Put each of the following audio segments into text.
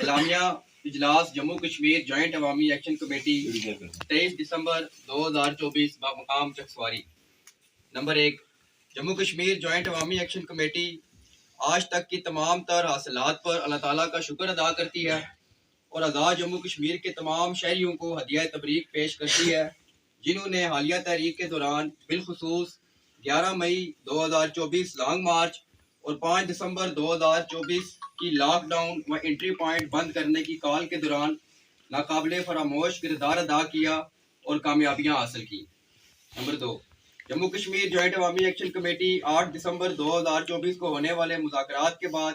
اعلامیہ اجلاس جموں کشمیر جوائنٹ عوامی ایکشن کمیٹی 23 دسمبر 2024 بمقام چکسواری۔ نمبر 1، جموں کشمیر جوائنٹ عوامی ایکشن کمیٹی آج تک کی تمام تر حاصلات پر اللہ تعالیٰ کا شکر ادا کرتی ہے اور آزاد جموں کشمیر کے تمام شہریوں کو ہدیہ تبریک پیش کرتی ہے جنہوں نے حالیہ تحریک کے دوران بالخصوص 11 مئی 2024 لانگ مارچ اور 5 دسمبر 2024 کی لاک ڈاؤن و انٹری پوائنٹ بند کرنے کی کال کے دوران ناقابل فراموش کردار ادا کیا اور کامیابیاں حاصل کی۔ نمبر 2، جموں کشمیر جوائنٹ عوامی ایکشن کمیٹی 8 دسمبر 2024 کو ہونے والے مذاکرات کے بعد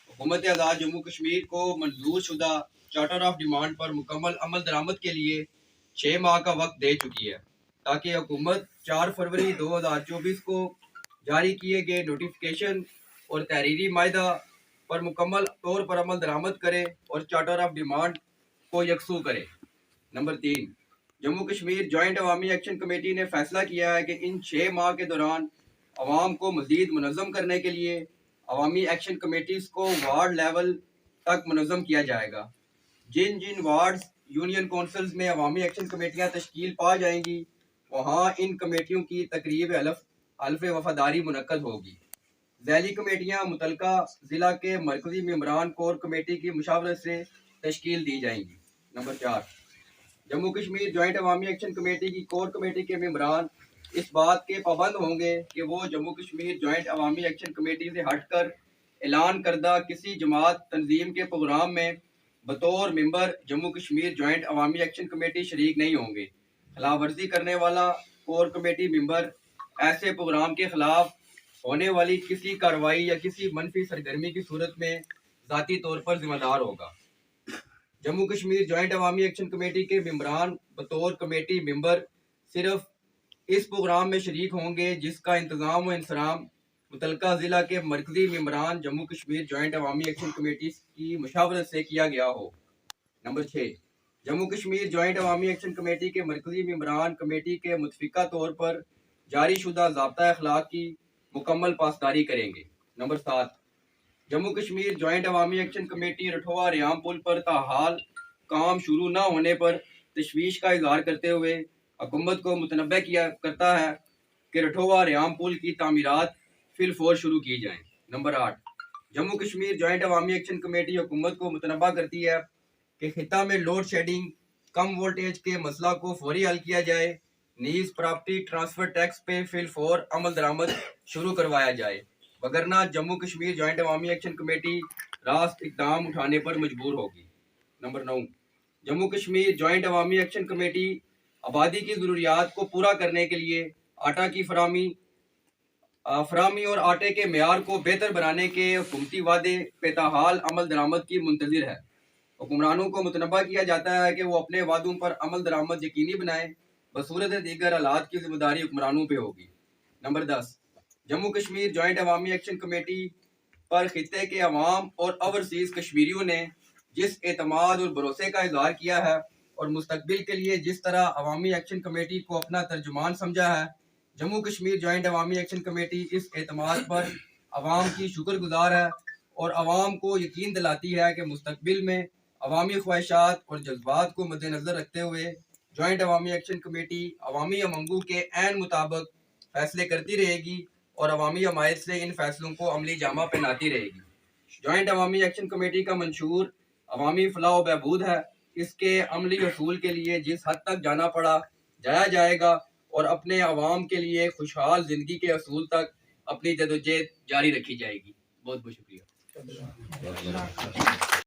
حکومت آزاد جموں کشمیر کو منظور شدہ چارٹر آف ڈیمانڈ پر مکمل عمل درآمد کے لیے 6 ماہ کا وقت دے چکی ہے تاکہ حکومت 4 فروری 2024 کو جاری کیے گئے نوٹیفیکیشن اور تحریری معاہدہ پر مکمل طور پر عمل درآمد کرے اور چارٹر آف ڈیمانڈ کو یکسو کرے۔ نمبر 3، جموں کشمیر جوائنٹ عوامی ایکشن کمیٹی نے فیصلہ کیا ہے کہ ان 6 ماہ کے دوران عوام کو مزید منظم کرنے کے لیے عوامی ایکشن کمیٹیز کو وارڈ لیول تک منظم کیا جائے گا۔ جن وارڈز یونین کونسلز میں عوامی ایکشن کمیٹیاں تشکیل پا جائیں گی وہاں ان کمیٹیوں کی تقریب حلف وفاداری منعقد ہوگی۔ ذیلی کمیٹیاں متعلقہ ضلع کے مرکزی ممبران کور کمیٹی کی مشاورت سے تشکیل دی جائیں گی۔ نمبر 4، جموں کشمیر جوائنٹ عوامی ایکشن کمیٹی کی کور کمیٹی کے ممبران اس بات کے پابند ہوں گے کہ وہ جموں کشمیر جوائنٹ عوامی ایکشن کمیٹی سے ہٹ کر اعلان کردہ کسی جماعت تنظیم کے پروگرام میں بطور ممبر جموں کشمیر جوائنٹ عوامی ایکشن کمیٹی شریک نہیں ہوں گے۔ خلاف ورزی کرنے والا کور کمیٹی ممبر ایسے پروگرام کے خلاف ہونے والی کسی کارروائی یا کسی منفی سرگرمی کی صورت میں ذاتی طور پر ذمہ دار ہوگا۔ جموں کشمیر جوائنٹ عوامی ایکشن کمیٹی کے ممبران بطور کمیٹی ممبر صرف اس پروگرام میں شریک ہوں گے جس کا انتظام و انصرام متعلقہ ضلع کے مرکزی ممبران جموں کشمیر جوائنٹ عوامی ایکشن کمیٹی کی مشاورت سے کیا گیا ہو۔ نمبر 6، جموں کشمیر جوائنٹ عوامی ایکشن کمیٹی کے مرکزی ممبران کمیٹی کے متفقہ طور پر جاری شدہ ضابطہ اخلاق کی مکمل پاسداری کریں گے۔ نمبر 7، جموں کشمیر جوائنٹ عوامی ایکشن کمیٹی رٹھوہ ریام پل پر تاحال کام شروع نہ ہونے پر تشویش کا اظہار کرتے ہوئے حکومت کو متنبہ کیا کرتا ہے کہ رٹھوہ ریام پل کی تعمیرات فی الفور شروع کی جائیں۔ نمبر 8، جموں کشمیر جوائنٹ عوامی ایکشن کمیٹی حکومت کو متنبہ کرتی ہے کہ خطہ میں لوڈ شیڈنگ کم وولٹیج کے مسئلہ کو فوری حل کیا جائے، نیز پراپرٹی ٹرانسفر ٹیکس پہ فی الفور عمل درآمد شروع کروایا جائے، وگرنہ جموں کشمیر جوائنٹ عوامی ایکشن کمیٹی راست اقدام اٹھانے پر مجبور ہوگی۔ نمبر 9، جموں کشمیر جوائنٹ عوامی ایکشن کمیٹی آبادی کی ضروریات کو پورا کرنے کے لیے آٹا کی فراہمی اور آٹے کے معیار کو بہتر بنانے کے حکومتی وعدے پہ تاحال عمل درآمد کی منتظر ہے۔ حکمرانوں کو متنبہ کیا جاتا ہے کہ وہ اپنے وعدوں پر عمل درآمد یقینی بنائیں، بصورت دیگر حالات کی ذمہ داری حکمرانوں پہ ہوگی۔ نمبر 10، جموں کشمیر جوائنٹ عوامی ایکشن کمیٹی پر خطے کے عوام اور اوورسیز کشمیریوں نے جس اعتماد اور بھروسے کا اظہار کیا ہے اور مستقبل کے لیے جس طرح عوامی ایکشن کمیٹی کو اپنا ترجمان سمجھا ہے، جموں کشمیر جوائنٹ عوامی ایکشن کمیٹی اس اعتماد پر عوام کی شکر گزار ہے اور عوام کو یقین دلاتی ہے کہ مستقبل میں عوامی خواہشات اور جذبات کو مد نظر رکھتے ہوئے جوائنٹ عوامی ایکشن کمیٹی عوامی امنگوں کے عین مطابق فیصلے کرتی رہے گی اور عوامی حمایت سے ان فیصلوں کو عملی جامہ پہناتی رہے گی۔ جوائنٹ عوامی ایکشن کمیٹی کا منشور عوامی فلاح و بہبود ہے۔ اس کے عملی حصول کے لیے جس حد تک جانا پڑا جایا جائے گا اور اپنے عوام کے لیے خوشحال زندگی کے حصول تک اپنی جدوجہد جاری رکھی جائے گی۔ بہت بہت شکریہ۔